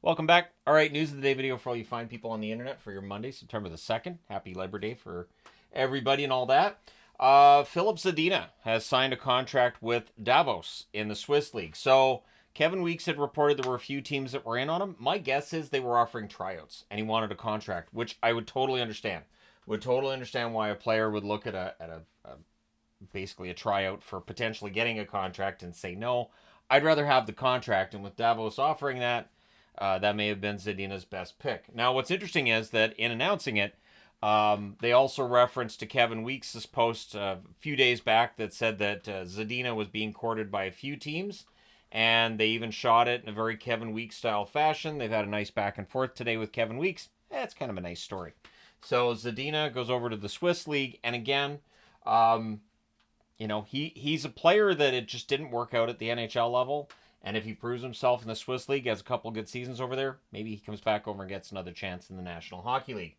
Welcome back. All right, news of the day video for all you fine people on the internet for your Monday, September the 2nd. Happy Labor Day for everybody and all that. Philip Zadina has signed a contract with Davos in the Swiss League. So Kevin Weeks had reported there were a few teams that were in on him. My guess is they were offering tryouts and he wanted a contract, which I would totally understand. Would totally understand why a player would look at a basically a tryout for potentially getting a contract and say no. I'd rather have the contract, and with Davos offering that, that may have been Zadina's best pick. Now, what's interesting is that in announcing it, they also referenced to Kevin Weeks' post a few days back that said that Zadina was being courted by a few teams, and they even shot it in a very Kevin Weeks style fashion. They've had a nice back and forth today with Kevin Weeks. It's kind of a nice story. So Zadina goes over to the Swiss League, and again, he's a player that it just didn't work out at the NHL level. And if he proves himself in the Swiss League, has a couple good seasons over there, maybe he comes back over and gets another chance in the National Hockey League.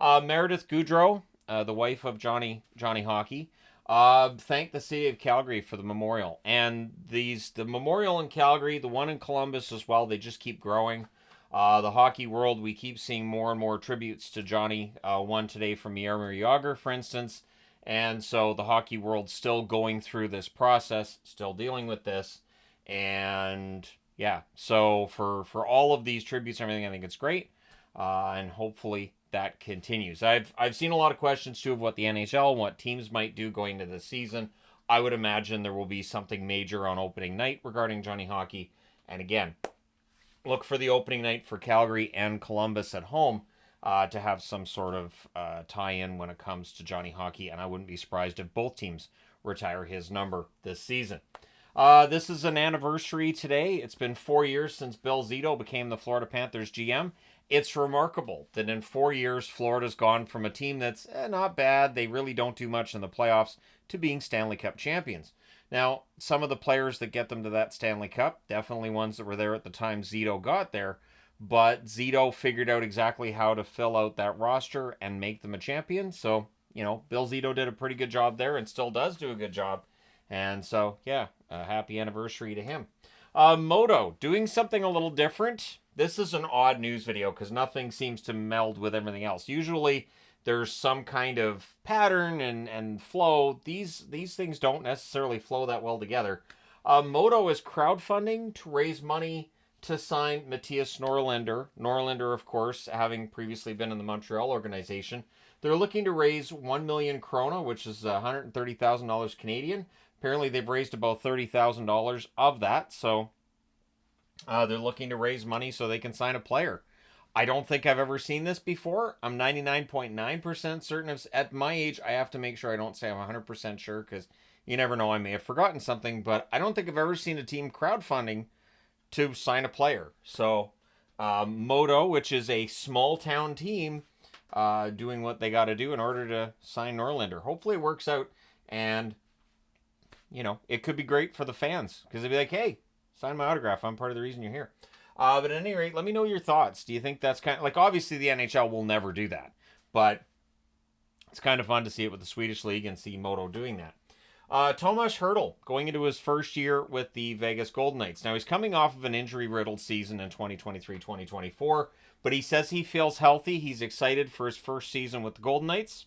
Meredith Goudreau, the wife of Johnny Hockey, thanked the city of Calgary for the memorial. And the memorial in Calgary, the one in Columbus as well, they just keep growing. The hockey world, we keep seeing more and more tributes to Johnny. One today from Jaromir Jagr, for instance. And so the hockey world's still going through this process, still dealing with this. And yeah, so for all of these tributes and everything, I think it's great, and hopefully that continues. I've seen a lot of questions too of what the NHL and what teams might do going into this season. I would imagine there will be something major on opening night regarding Johnny Hockey, and again, look for the opening night for Calgary and Columbus at home to have some sort of tie-in when it comes to Johnny Hockey, and I wouldn't be surprised if both teams retire his number this season. This is an anniversary today. It's been 4 years since Bill Zito became the Florida Panthers GM. It's remarkable that in 4 years, Florida's gone from a team that's not bad, they really don't do much in the playoffs, to being Stanley Cup champions. Now, some of the players that get them to that Stanley Cup, definitely ones that were there at the time Zito got there, but Zito figured out exactly how to fill out that roster and make them a champion. So, Bill Zito did a pretty good job there and still does do a good job. And so, yeah, a happy anniversary to him. MoDo, doing something a little different. This is an odd news video because nothing seems to meld with everything else. Usually there's some kind of pattern and flow. These things don't necessarily flow that well together. MoDo is crowdfunding to raise money to sign Matthias Norlinder. Norlinder, of course, having previously been in the Montreal organization. They're looking to raise 1 million krona, which is $130,000 Canadian. Apparently, they've raised about $30,000 of that, so they're looking to raise money so they can sign a player. I don't think I've ever seen this before. I'm 99.9% certain. At my age, I have to make sure I don't say I'm 100% sure, because you never know, I may have forgotten something, but I don't think I've ever seen a team crowdfunding to sign a player. So, MoDo, which is a small-town team, doing what they got to do in order to sign Norlinder. Hopefully it works out, and it could be great for the fans because they'd be like, hey, sign my autograph. I'm part of the reason you're here. But at any rate, let me know your thoughts. Do you think that's kind of like, obviously the NHL will never do that, but it's kind of fun to see it with the Swedish League and see MoDo doing that. Tomas Hertl going into his first year with the Vegas Golden Knights. Now he's coming off of an injury-riddled season in 2023-2024, but he says he feels healthy. He's excited for his first season with the Golden Knights.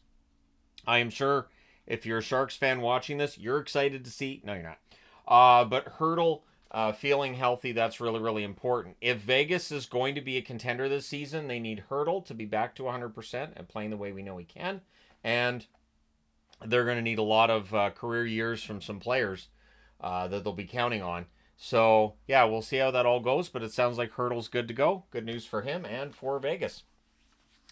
I am sure if you're a Sharks fan watching this, you're excited to see... No, you're not. But Hertl feeling healthy, that's really, really important. If Vegas is going to be a contender this season, they need Hertl to be back to 100% and playing the way we know he can. And they're going to need a lot of career years from some players that they'll be counting on. So, yeah, we'll see how that all goes. But it sounds like Hertl's good to go. Good news for him and for Vegas.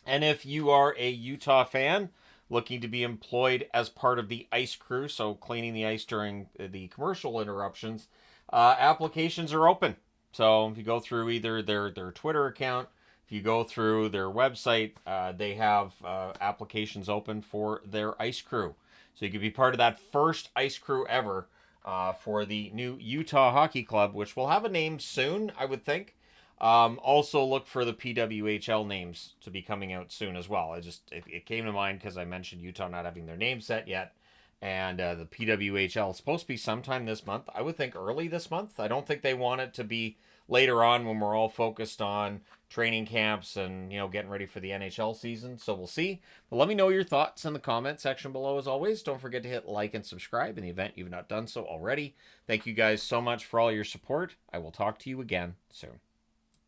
And if you are a Utah fan looking to be employed as part of the ice crew, so cleaning the ice during the commercial interruptions, applications are open. So if you go through either their Twitter account, if you go through their website, they have applications open for their ice crew. So you could be part of that first ice crew ever for the new Utah Hockey Club, which will have a name soon, I would think. Also look for the PWHL names to be coming out soon as well. It came to mind because I mentioned Utah not having their name set yet. And the PWHL is supposed to be sometime this month. I would think early this month. I don't think they want it to be later on when we're all focused on training camps and, getting ready for the NHL season. So we'll see. But let me know your thoughts in the comment section below as always. Don't forget to hit like and subscribe in the event you've not done so already. Thank you guys so much for all your support. I will talk to you again soon.